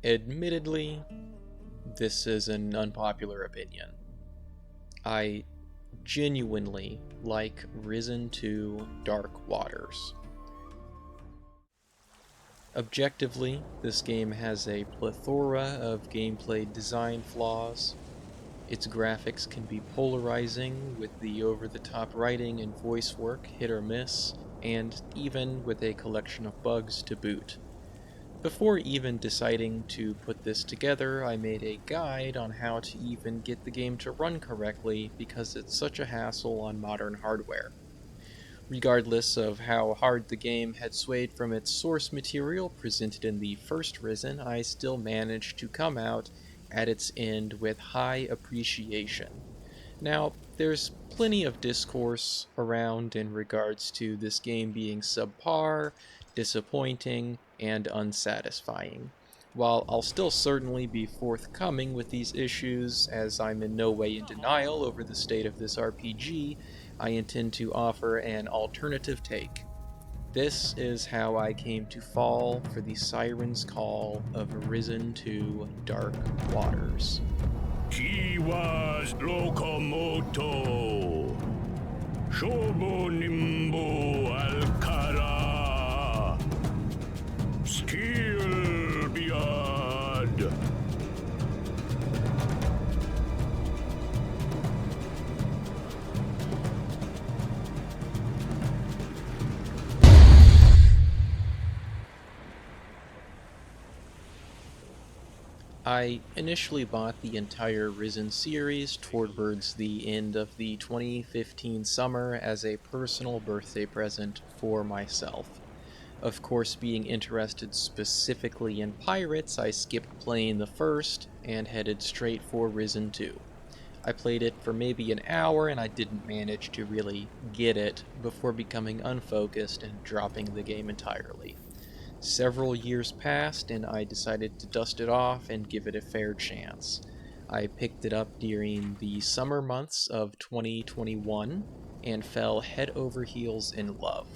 Admittedly, this is an unpopular opinion. I genuinely like Risen 2 Dark Waters. Objectively, this game has a plethora of gameplay design flaws. Its graphics can be polarizing, with the over-the-top writing and voice work hit or miss, and even with a collection of bugs to boot. Before even deciding to put this together, I made a guide on how to even get the game to run correctly because it's such a hassle on modern hardware. Regardless of how hard the game had swayed from its source material presented in the first Risen, I still managed to come out at its end with high appreciation. Now, there's plenty of discourse around in regards to this game being subpar, disappointing, and unsatisfying. While I'll still certainly be forthcoming with these issues, as I'm in no way in denial over the state of this RPG, I intend to offer an alternative take. This is how I came to fall for the Siren's Call of Risen 2 Dark Waters. He was Locomoto, Shobo Nimbo Alcara, Skill Beyond. I initially bought the entire Risen series towards the end of the 2015 summer as a personal birthday present for myself. Of course, being interested specifically in pirates, I skipped playing the first and headed straight for Risen 2. I played it for maybe an hour and I didn't manage to really get it before becoming unfocused and dropping the game entirely. Several years passed and I decided to dust it off and give it a fair chance. I picked it up during the summer months of 2021 and fell head over heels in love.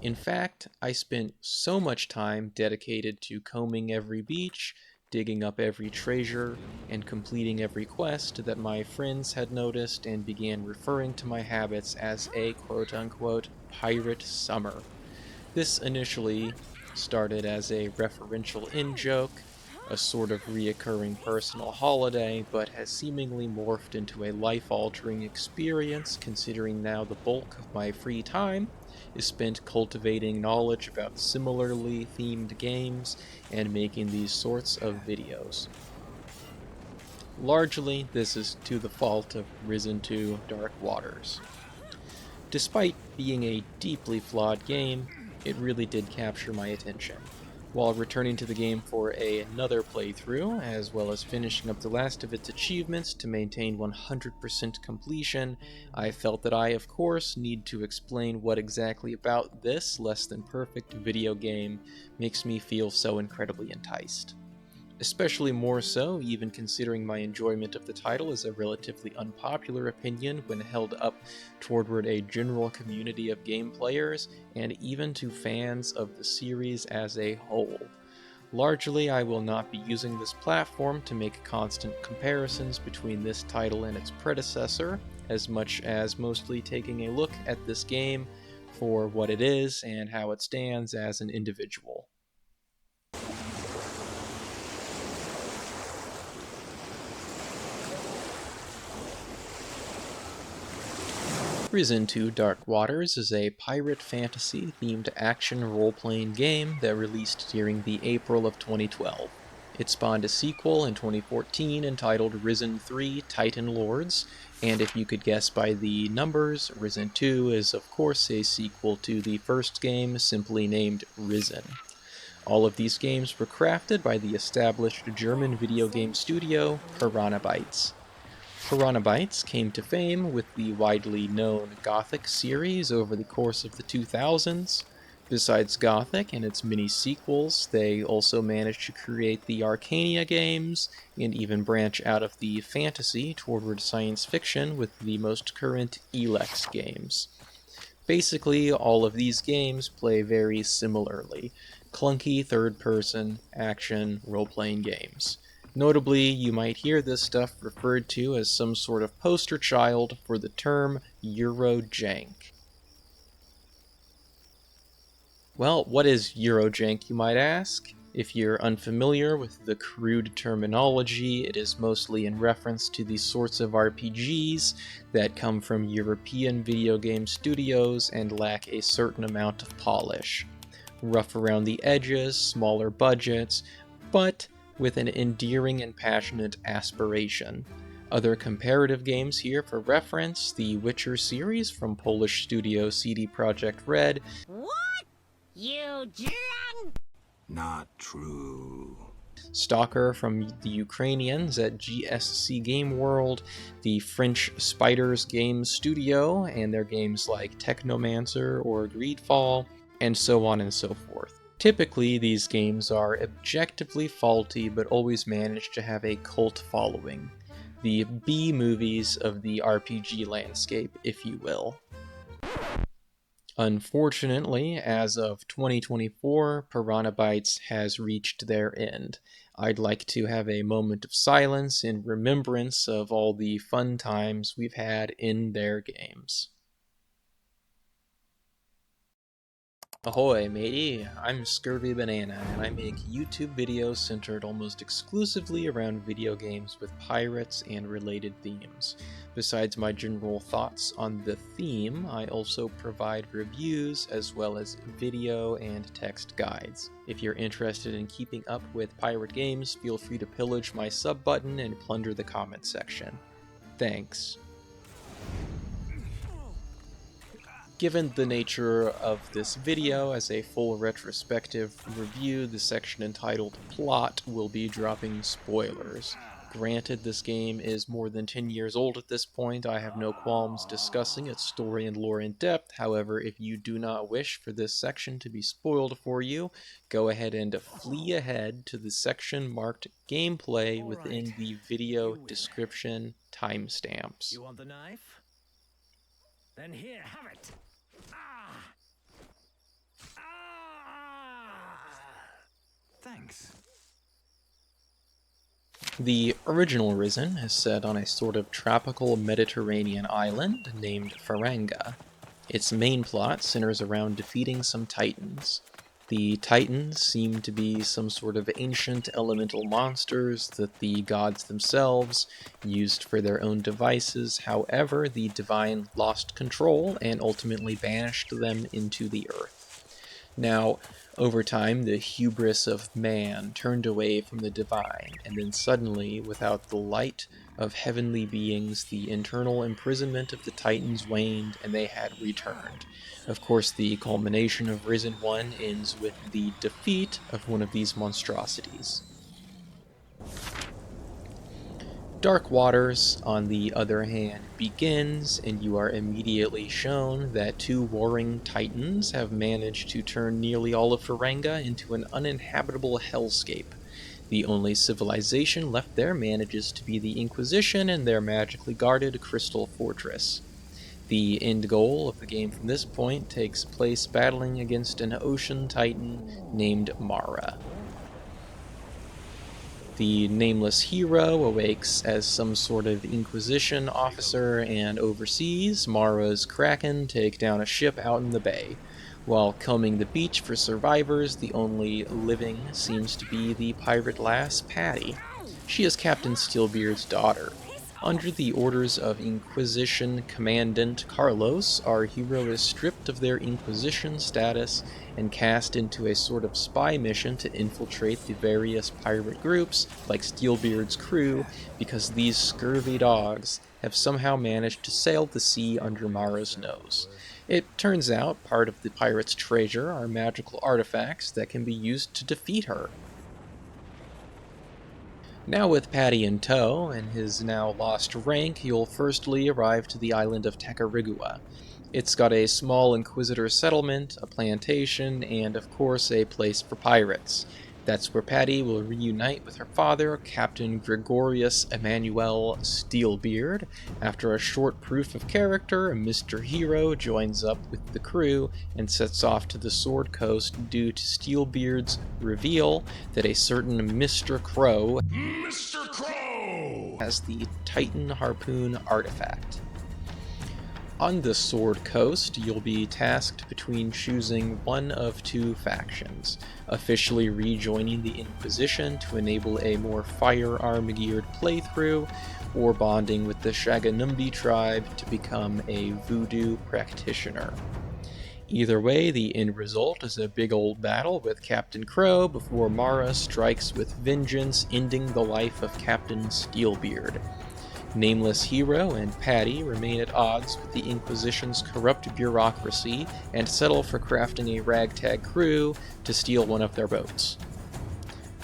In fact, I spent so much time dedicated to combing every beach, digging up every treasure, and completing every quest that my friends had noticed and began referring to my habits as a quote-unquote pirate summer. This initially started as a referential in-joke, a sort of reoccurring personal holiday, but has seemingly morphed into a life-altering experience considering now the bulk of my free time is spent cultivating knowledge about similarly themed games and making these sorts of videos. Largely, this is to the fault of Risen 2 Dark Waters. Despite being a deeply flawed game, it really did capture my attention. While returning to the game for another playthrough, as well as finishing up the last of its achievements to maintain 100% completion, I felt that I, of course, need to explain what exactly about this less than perfect video game makes me feel so incredibly enticed. Especially more so, even considering my enjoyment of the title is a relatively unpopular opinion when held up toward a general community of game players, and even to fans of the series as a whole. Largely, I will not be using this platform to make constant comparisons between this title and its predecessor, as much as mostly taking a look at this game for what it is and how it stands as an individual. Risen 2 Dark Waters is a pirate fantasy-themed action role-playing game that released during the April of 2012. It spawned a sequel in 2014 entitled Risen 3 Titan Lords, and if you could guess by the numbers, Risen 2 is of course a sequel to the first game, simply named Risen. All of these games were crafted by the established German video game studio Piranha Bytes. Piranha Bytes came to fame with the widely known Gothic series over the course of the 2000s. Besides Gothic and its many sequels, they also managed to create the Arcania games, and even branch out of the fantasy toward science fiction with the most current Elex games. Basically, all of these games play very similarly. Clunky third-person, action, role-playing games. Notably, you might hear this stuff referred to as some sort of poster child for the term Eurojank. Well, what is Eurojank, you might ask? If you're unfamiliar with the crude terminology, it is mostly in reference to the sorts of RPGs that come from European video game studios and lack a certain amount of polish. Rough around the edges, smaller budgets, but with an endearing and passionate aspiration. Other comparative games here for reference: the Witcher series from Polish studio CD Projekt Red, What? You drunk? Not true. Stalker from the Ukrainians at GSC Game World, the French Spiders Games Studio, and their games like Technomancer or Greedfall, and so on and so forth. Typically, these games are objectively faulty but always manage to have a cult following. The B movies of the RPG landscape, if you will. Unfortunately, as of 2024, Piranha Bytes has reached their end. I'd like to have a moment of silence in remembrance of all the fun times we've had in their games. Ahoy, matey! I'm Scurvy Banana, and I make YouTube videos centered almost exclusively around video games with pirates and related themes. Besides my general thoughts on the theme, I also provide reviews as well as video and text guides. If you're interested in keeping up with pirate games, feel free to pillage my sub button and plunder the comment section. Thanks. Given the nature of this video as a full retrospective review, the section entitled Plot will be dropping spoilers. Granted, this game is more than 10 years old at this point. I have no qualms discussing its story and lore in depth. However, if you do not wish for this section to be spoiled for you, go ahead and flee ahead to the section marked Gameplay within the video description timestamps. You want the knife? Then here, have it. Thanks. The original Risen is set on a sort of tropical Mediterranean island named Faranga. Its main plot centers around defeating some titans. The titans seem to be some sort of ancient elemental monsters that the gods themselves used for their own devices. However, the divine lost control and ultimately banished them into the earth. Now, over time, the hubris of man turned away from the divine, and then suddenly, without the light of heavenly beings, the internal imprisonment of the Titans waned, and they had returned. Of course, the culmination of Risen 1 ends with the defeat of one of these monstrosities. Dark Waters, on the other hand, begins, and you are immediately shown that two warring titans have managed to turn nearly all of Faranga into an uninhabitable hellscape. The only civilization left there manages to be the Inquisition and their magically guarded Crystal Fortress. The end goal of the game from this point takes place battling against an ocean titan named Mara. The nameless hero awakes as some sort of Inquisition officer and oversees Mara's Kraken take down a ship out in the bay. While combing the beach for survivors, the only living seems to be the pirate lass Patty. She is Captain Steelbeard's daughter. Under the orders of Inquisition Commandant Carlos, our hero is stripped of their Inquisition status and cast into a sort of spy mission to infiltrate the various pirate groups, like Steelbeard's crew, because these scurvy dogs have somehow managed to sail the sea under Mara's nose. It turns out part of the pirate's treasure are magical artifacts that can be used to defeat her. Now with Patty in tow, and his now lost rank, you'll firstly arrive to the island of Tacarigua. It's got a small Inquisitor settlement, a plantation, and of course a place for pirates. That's where Patty will reunite with her father, Captain Gregorius Emmanuel Steelbeard. After a short proof of character, Mr. Hero joins up with the crew and sets off to the Sword Coast due to Steelbeard's reveal that a certain Mr. Crow Mr. Crow! has the Titan Harpoon artifact. On the Sword Coast, you'll be tasked between choosing one of two factions, officially rejoining the Inquisition to enable a more firearm-geared playthrough, or bonding with the Shaganumbi tribe to become a voodoo practitioner. Either way, the end result is a big old battle with Captain Crow before Mara strikes with vengeance, ending the life of Captain Steelbeard. Nameless Hero and Patty remain at odds with the Inquisition's corrupt bureaucracy and settle for crafting a ragtag crew to steal one of their boats.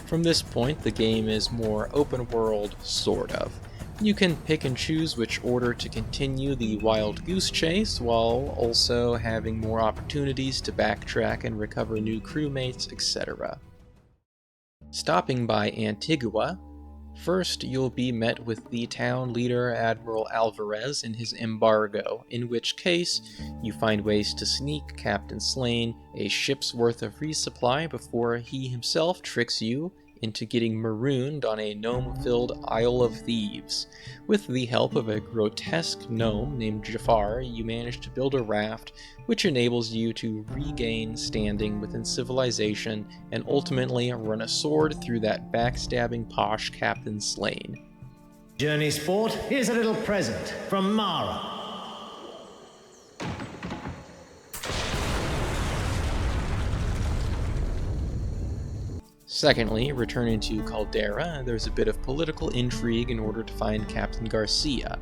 From this point, the game is more open world, sort of. You can pick and choose which order to continue the wild goose chase, while also having more opportunities to backtrack and recover new crewmates, etc. Stopping by Antigua, first, you'll be met with the town leader Admiral Alvarez and his embargo, in which case you find ways to sneak Captain Slane a ship's worth of resupply before he himself tricks you into getting marooned on a gnome-filled Isle of Thieves. With the help of a grotesque gnome named Jafar, you manage to build a raft which enables you to regain standing within civilization and ultimately run a sword through that backstabbing posh Captain Slane. Journey sport, here's a little present from Mara. Secondly, returning to Caldera, there's a bit of political intrigue in order to find Captain Garcia.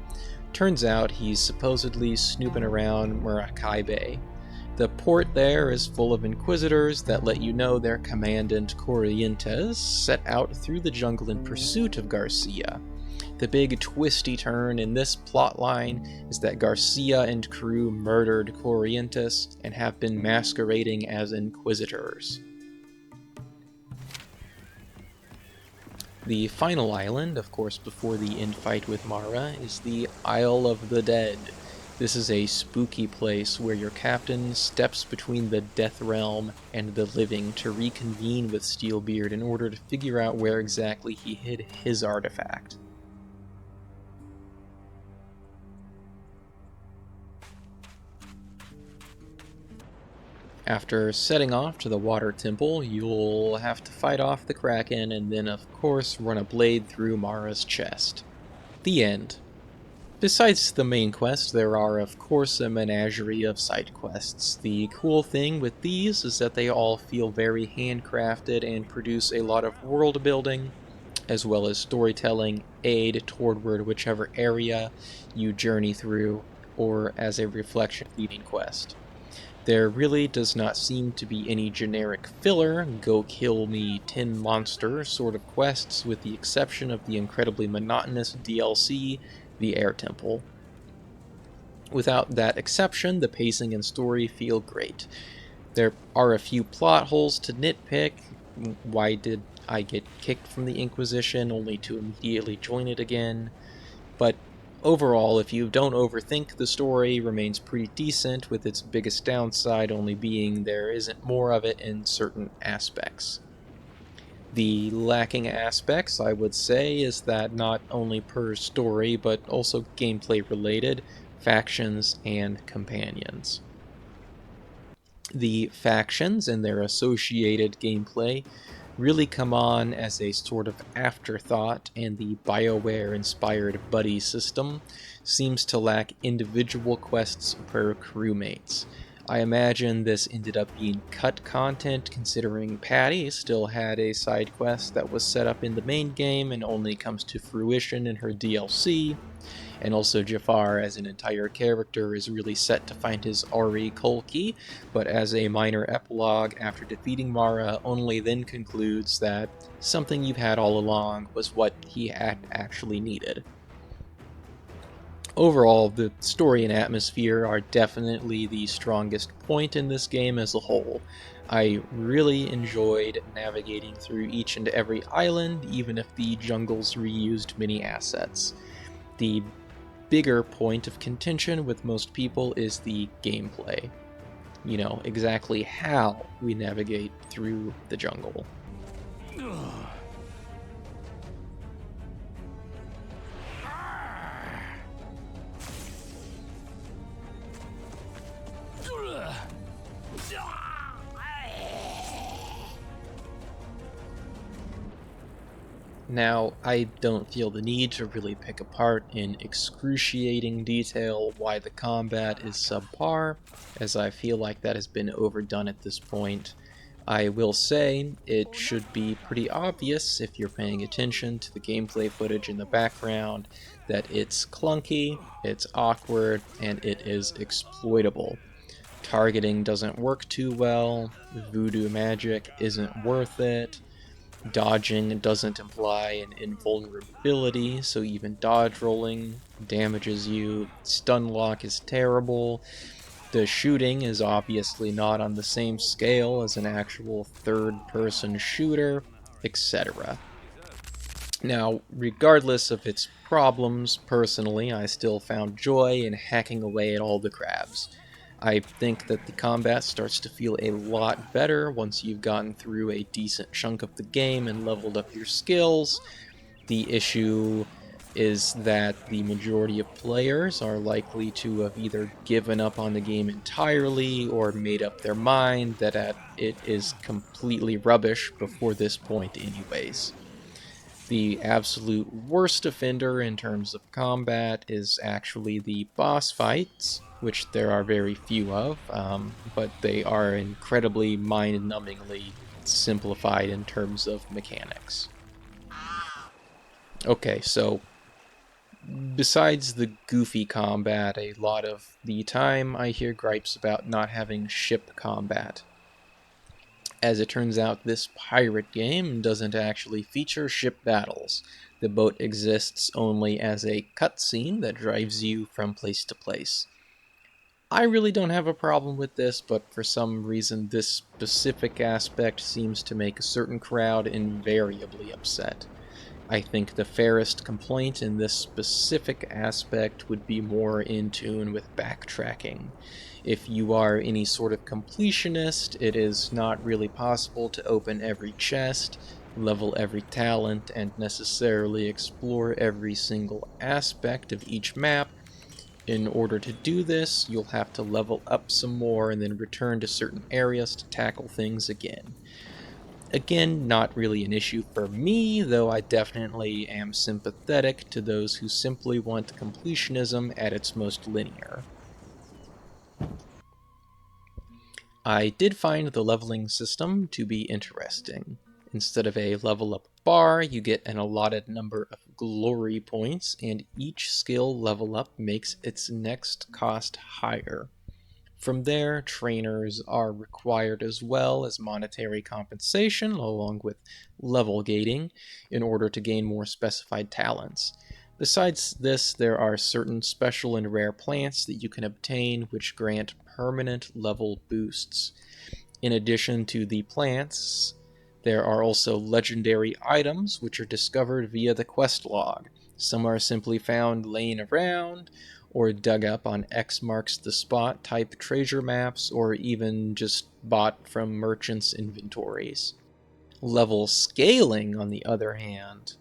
Turns out he's supposedly snooping around Maracay. The port there is full of inquisitors that let you know their commandant Corrientes set out through the jungle in pursuit of Garcia. The big twisty turn in this plotline is that Garcia and crew murdered Corrientes and have been masquerading as inquisitors. The final island, of course before the end fight with Mara, is the Isle of the Dead. This is a spooky place where your captain steps between the death realm and the living to reconvene with Steelbeard in order to figure out where exactly he hid his artifact. After setting off to the Water Temple, you'll have to fight off the Kraken and then of course run a blade through Mara's chest. The end. Besides the main quest, there are of course a menagerie of side quests. The cool thing with these is that they all feel very handcrafted and produce a lot of world building, as well as storytelling, aid toward whichever area you journey through, or as a reflection of the main quest. There really does not seem to be any generic filler, go kill me 10 monsters sort of quests, with the exception of the incredibly monotonous DLC, the Air Temple. Without that exception, the pacing and story feel great. There are a few plot holes to nitpick. Why did I get kicked from the Inquisition only to immediately join it again? But overall, if you don't overthink, the story remains pretty decent, with its biggest downside only being there isn't more of it in certain aspects. The lacking aspects, I would say, is that not only per story, but also gameplay related, factions and companions. The factions and their associated gameplay really come on as a sort of afterthought, and the BioWare-inspired buddy system seems to lack individual quests per crewmates. I imagine this ended up being cut content, considering Patty still had a side quest that was set up in the main game and only comes to fruition in her DLC, and also Jafar as an entire character is really set to find his Ari Kolki, but as a minor epilogue after defeating Mara only then concludes that something you've had all along was what he had actually needed. Overall, the story and atmosphere are definitely the strongest point in this game as a whole. I really enjoyed navigating through each and every island, even if the jungles reused many assets. The bigger point of contention with most people is the gameplay. You know, exactly how we navigate through the jungle. Now, I don't feel the need to really pick apart in excruciating detail why the combat is subpar, as I feel like that has been overdone at this point. I will say it should be pretty obvious if you're paying attention to the gameplay footage in the background that it's clunky, it's awkward, and it is exploitable. Targeting doesn't work too well, voodoo magic isn't worth it, dodging doesn't imply an invulnerability, so even dodge rolling damages you, stun lock is terrible, the shooting is obviously not on the same scale as an actual third-person shooter, etc. Now, regardless of its problems, personally, I still found joy in hacking away at all the crabs. I think that the combat starts to feel a lot better once you've gotten through a decent chunk of the game and leveled up your skills. The issue is that the majority of players are likely to have either given up on the game entirely or made up their mind that it is completely rubbish before this point anyways. The absolute worst offender in terms of combat is actually the boss fights, which there are very few of, but they are incredibly mind-numbingly simplified in terms of mechanics. Okay, so besides the goofy combat, a lot of the time I hear gripes about not having ship combat. As it turns out, this pirate game doesn't actually feature ship battles. The boat exists only as a cutscene that drives you from place to place. I really don't have a problem with this, but for some reason this specific aspect seems to make a certain crowd invariably upset. I think the fairest complaint in this specific aspect would be more in tune with backtracking. If you are any sort of completionist, it is not really possible to open every chest, level every talent, and necessarily explore every single aspect of each map. In order to do this, you'll have to level up some more and then return to certain areas to tackle things again. Again, not really an issue for me, though I definitely am sympathetic to those who simply want completionism at its most linear. I did find the leveling system to be interesting. Instead of a level up bar, you get an allotted number of glory points, and each skill level up makes its next cost higher. From there, trainers are required as well as monetary compensation, along with level gating, in order to gain more specified talents. Besides this, there are certain special and rare plants that you can obtain which grant permanent level boosts. In addition to the plants, there are also legendary items which are discovered via the quest log. Some are simply found laying around, or dug up on X marks the spot type treasure maps, or even just bought from merchants' inventories. Level scaling, on the other hand,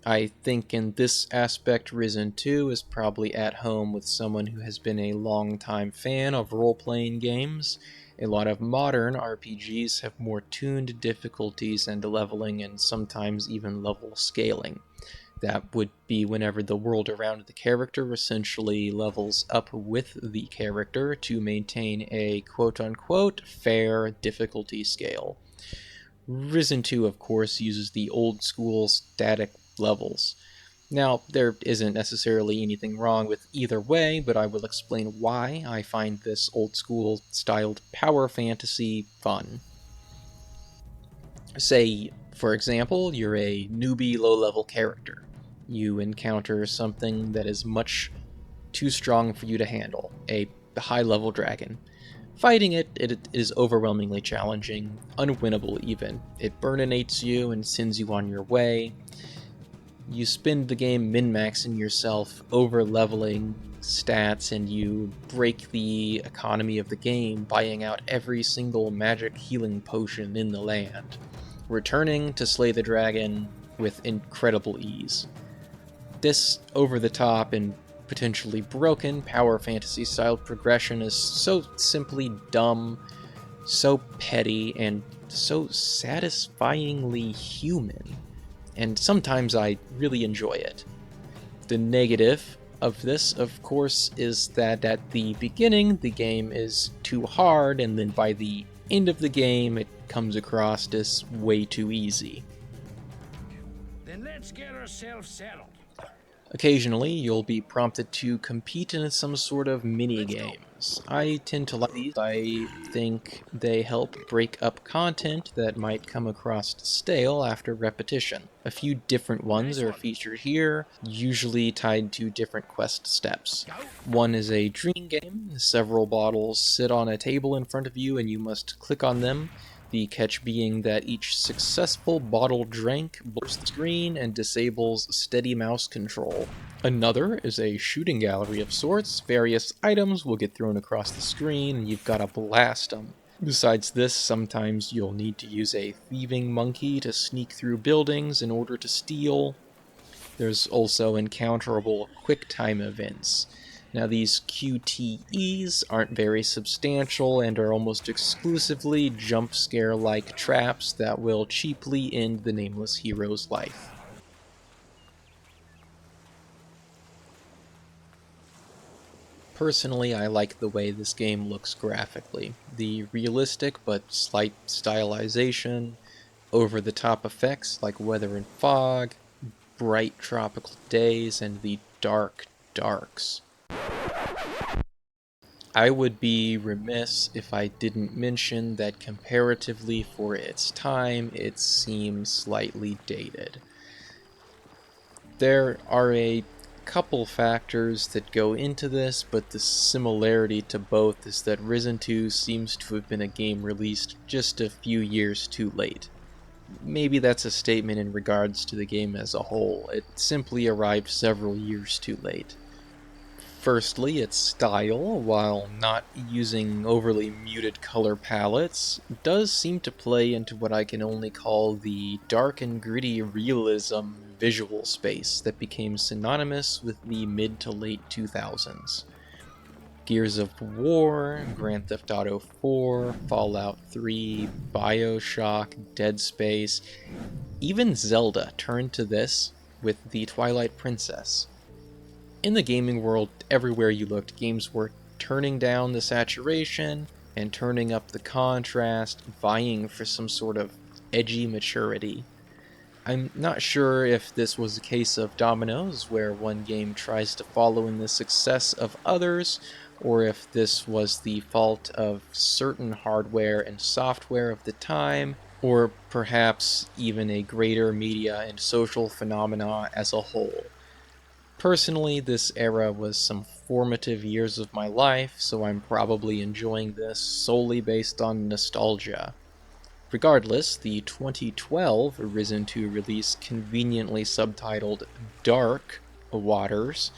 I think in this aspect Risen 2 is probably at home with someone who has been a long-time fan of role-playing games. A lot of modern RPGs have more tuned difficulties and leveling and sometimes even level scaling. That would be whenever the world around the character essentially levels up with the character to maintain a quote-unquote fair difficulty scale. Risen 2, of course, uses the old-school static levels. Now, there isn't necessarily anything wrong with either way, but I will explain why I find this old-school styled power fantasy fun. Say, for example, you're a newbie low-level character. You encounter something that is much too strong for you to handle, a high-level dragon. Fighting it is overwhelmingly challenging, unwinnable even. It burninates you and sends you on your way. You spend the game min-maxing yourself, over-leveling stats, and you break the economy of the game, buying out every single magic healing potion in the land, returning to slay the dragon with incredible ease. This over-the-top and potentially broken power fantasy style progression is so simply dumb, so petty, and so satisfyingly human, and sometimes I really enjoy it. The negative of this, of course, is that at the beginning the game is too hard, and then by the end of the game it comes across as way too easy. Then let's get ourselves settled. Occasionally, you'll be prompted to compete in some sort of mini-games. I tend to like these. I think they help break up content that might come across stale after repetition. A few different ones are featured here, usually tied to different quest steps. One is a drinking game. Several bottles sit on a table in front of you and you must click on them. The catch being that each successful bottle drank blurs the screen and disables steady mouse control. Another is a shooting gallery of sorts. Various items will get thrown across the screen and you've got to blast them. Besides this, sometimes you'll need to use a thieving monkey to sneak through buildings in order to steal. There's also encounterable quick-time events. Now these QTEs aren't very substantial and are almost exclusively jump scare-like traps that will cheaply end the nameless hero's life. Personally, I like the way this game looks graphically. The realistic but slight stylization, over-the-top effects like weather and fog, bright tropical days, and the dark darks. I would be remiss if I didn't mention that comparatively for its time, it seems slightly dated. There are a couple factors that go into this, but the similarity to both is that Risen 2 seems to have been a game released just a few years too late. Maybe that's a statement in regards to the game as a whole. It simply arrived several years too late. Firstly, its style, while not using overly muted color palettes, does seem to play into what I can only call the dark and gritty realism visual space that became synonymous with the mid to late 2000s. Gears of War, Grand Theft Auto 4, Fallout 3, BioShock, Dead Space, even Zelda turned to this with the Twilight Princess. In the gaming world, everywhere you looked, games were turning down the saturation and turning up the contrast, vying for some sort of edgy maturity. I'm not sure if this was a case of dominoes, where one game tries to follow in the success of others, or if this was the fault of certain hardware and software of the time, or perhaps even a greater media and social phenomena as a whole. Personally, this era was some formative years of my life, so I'm probably enjoying this solely based on nostalgia. Regardless, the 2012 Risen 2 release, conveniently subtitled Dark Waters,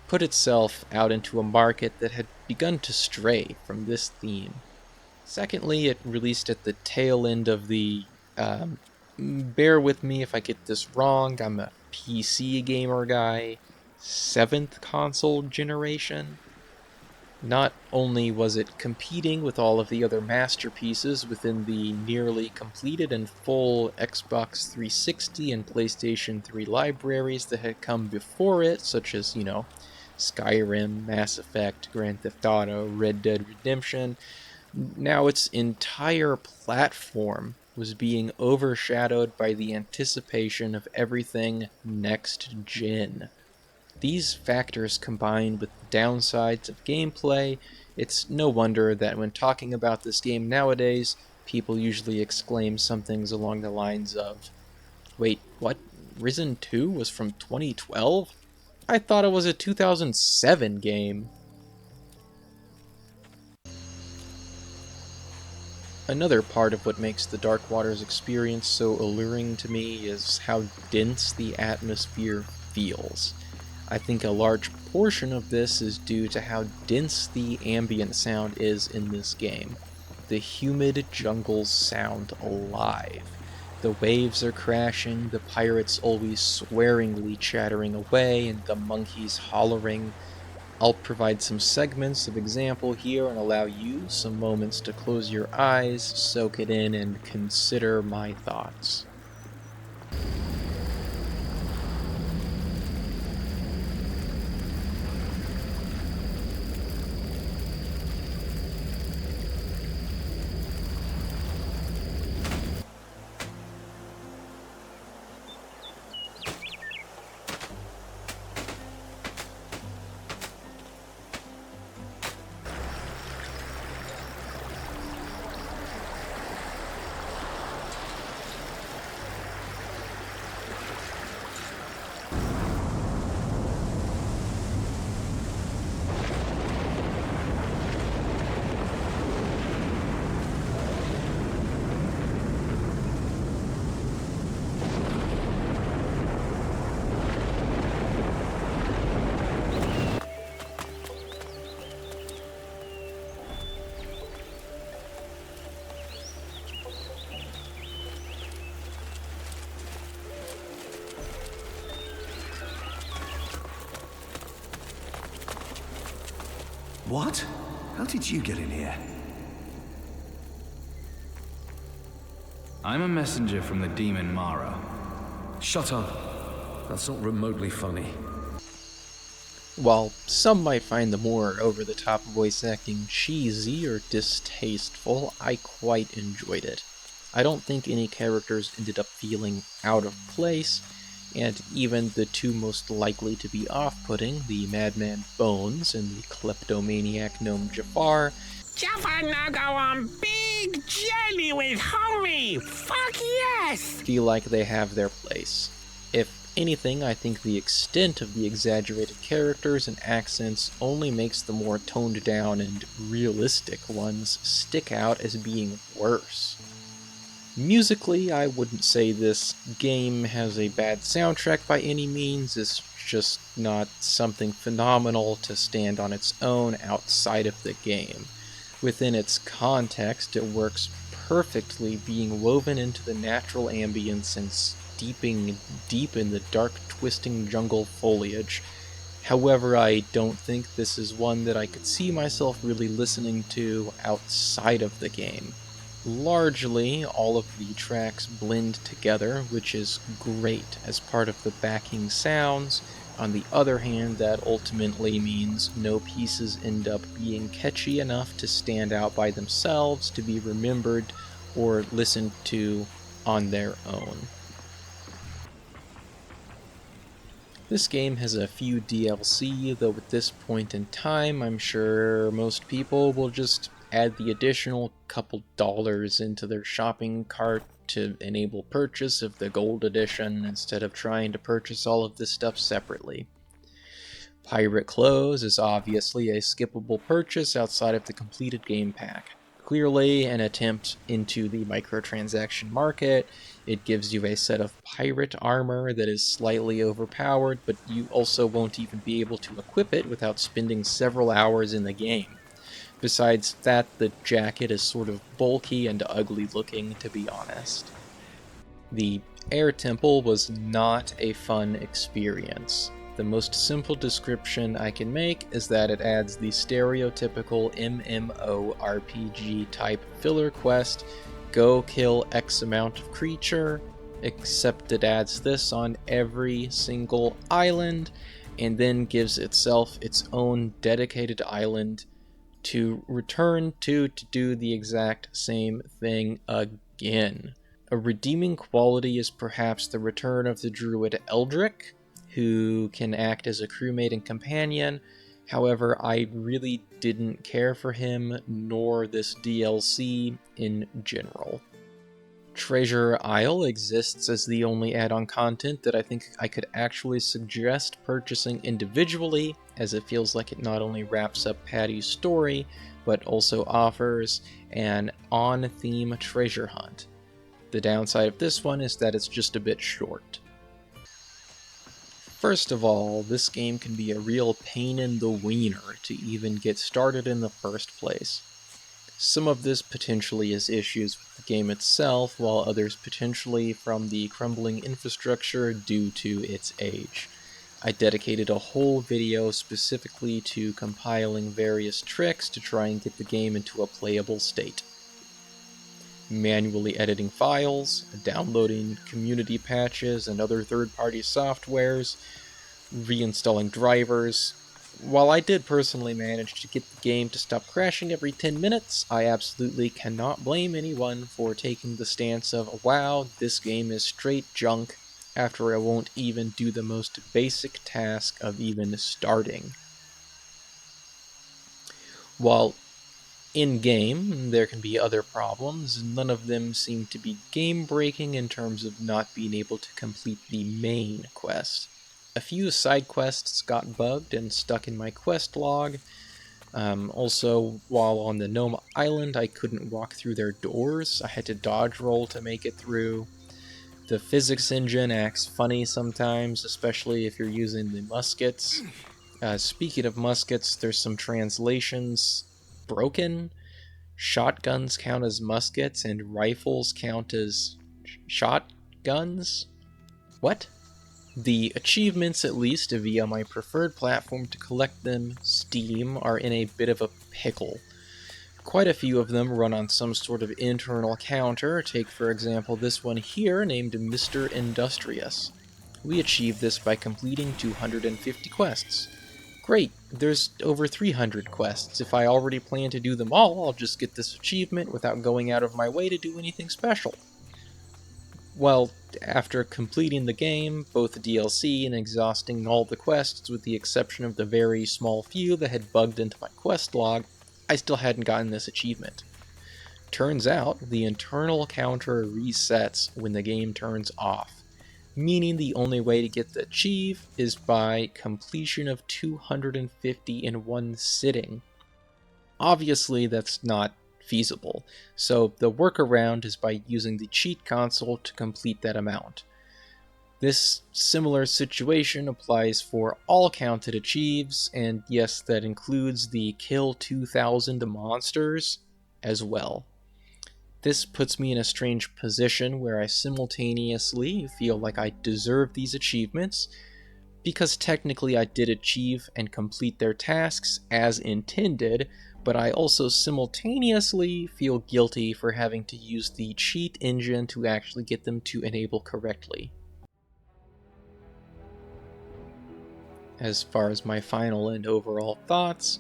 put itself out into a market that had begun to stray from this theme. Secondly, it released at the tail end of the, bear with me if I get this wrong, I'm a PC gamer guy, 7th console generation. Not only was it competing with all of the other masterpieces within the nearly completed and full Xbox 360 and PlayStation 3 libraries that had come before it, such as, Skyrim, Mass Effect, Grand Theft Auto, Red Dead Redemption, now its entire platform was being overshadowed by the anticipation of everything next-gen. These factors combined with the downsides of gameplay, it's no wonder that when talking about this game nowadays, people usually exclaim some things along the lines of, "Wait, what? Risen 2 was from 2012? I thought it was a 2007 game." Another part of what makes the Dark Waters experience so alluring to me is how dense the atmosphere feels. I think a large portion of this is due to how dense the ambient sound is in this game. The humid jungles sound alive. The waves are crashing, the pirates always swearingly chattering away, and the monkeys hollering. I'll provide some segments of example here and allow you some moments to close your eyes, soak it in, and consider my thoughts. What? How did you get in here? I'm a messenger from the demon Mara. Shut up. That's not remotely funny. While some might find the more over-the-top voice acting cheesy or distasteful, I quite enjoyed it. I don't think any characters ended up feeling out of place, and even the two most likely to be off-putting, the Madman Bones and the kleptomaniac gnome Jafar, Jaffa now go on big journey with homie. Fuck yes. feel like they have their place. If anything, I think the extent of the exaggerated characters and accents only makes the more toned down and realistic ones stick out as being worse. Musically, I wouldn't say this game has a bad soundtrack by any means. It's just not something phenomenal to stand on its own outside of the game. Within its context, it works perfectly, being woven into the natural ambience and steeping deep in the dark, twisting jungle foliage. However, I don't think this is one that I could see myself really listening to outside of the game. Largely, all of the tracks blend together, which is great as part of the backing sounds. On the other hand, that ultimately means no pieces end up being catchy enough to stand out by themselves, to be remembered or listened to on their own. This game has a few DLC, though at this point in time, I'm sure most people will just add the additional couple dollars into their shopping cart to enable purchase of the gold edition instead of trying to purchase all of this stuff separately. Pirate Clothes is obviously a skippable purchase outside of the completed game pack. Clearly an attempt into the microtransaction market. It gives you a set of pirate armor that is slightly overpowered, but you also won't even be able to equip it without spending several hours in the game. Besides that, the jacket is sort of bulky and ugly looking, to be honest. The Air Temple was not a fun experience. The most simple description I can make is that it adds the stereotypical MMORPG type filler quest, go kill X amount of creature, except it adds this on every single island, and then gives itself its own dedicated island to return to do the exact same thing again. A redeeming quality is perhaps the return of the druid Eldrick, who can act as a crewmate and companion. However, I really didn't care for him, nor this DLC in general. Treasure Isle exists as the only add-on content that I think I could actually suggest purchasing individually, as it feels like it not only wraps up Patty's story, but also offers an on-theme treasure hunt. The downside of this one is that it's just a bit short. First of all, this game can be a real pain in the wiener to even get started in the first place. Some of this potentially is issues with the game itself, while others potentially from the crumbling infrastructure due to its age. I dedicated a whole video specifically to compiling various tricks to try and get the game into a playable state. Manually editing files, downloading community patches and other third-party softwares, reinstalling drivers. While I did personally manage to get the game to stop crashing every 10 minutes, I absolutely cannot blame anyone for taking the stance of, wow, this game is straight junk, after I won't even do the most basic task of even starting. While in-game, there can be other problems, none of them seem to be game-breaking in terms of not being able to complete the main quest. A few side quests got bugged and stuck in my quest log. Also, while on the Gnome Island, I couldn't walk through their doors. I had to dodge roll to make it through. The physics engine acts funny sometimes, especially if you're using the muskets. Speaking of muskets, there's some translations broken. Shotguns count as muskets, and rifles count as shotguns? What? The achievements, at least via my preferred platform to collect them, Steam, are in a bit of a pickle. Quite a few of them run on some sort of internal counter. Take for example this one here named Mr. Industrious. We achieved this by completing 250 quests. Great, there's over 300 quests. If I already plan to do them all, I'll just get this achievement without going out of my way to do anything special. Well, after completing the game, both the DLC and exhausting all the quests with the exception of the very small few that had bugged into my quest log, I still hadn't gotten this achievement. Turns out, the internal counter resets when the game turns off, meaning the only way to get the achieve is by completion of 250 in one sitting. Obviously, that's not feasible, so the workaround is by using the cheat console to complete that amount. This similar situation applies for all counted achieves, and yes, that includes the kill 2000 monsters as well. This puts me in a strange position where I simultaneously feel like I deserve these achievements, because technically I did achieve and complete their tasks as intended, but I also simultaneously feel guilty for having to use the cheat engine to actually get them to enable correctly. As far as my final and overall thoughts,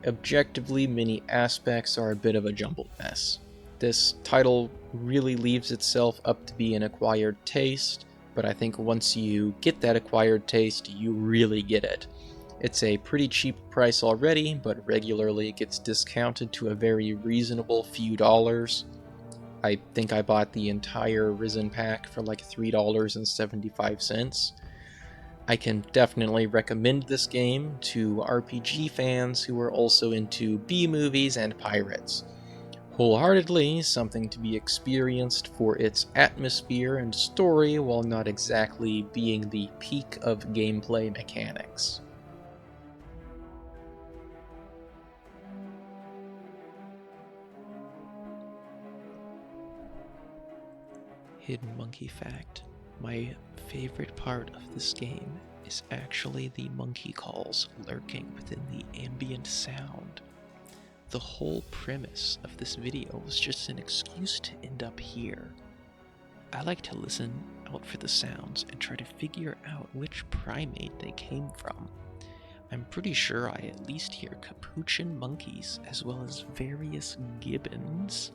objectively many aspects are a bit of a jumbled mess. This title really leaves itself up to be an acquired taste, but I think once you get that acquired taste, you really get it. It's a pretty cheap price already, but regularly it gets discounted to a very reasonable few dollars. I think I bought the entire Risen pack for like $3.75. I can definitely recommend this game to RPG fans who are also into B-movies and pirates. Wholeheartedly, something to be experienced for its atmosphere and story while not exactly being the peak of gameplay mechanics. Hidden monkey fact. My favorite part of this game is actually the monkey calls lurking within the ambient sound. The whole premise of this video was just an excuse to end up here. I like to listen out for the sounds and try to figure out which primate they came from. I'm pretty sure I at least hear capuchin monkeys as well as various gibbons.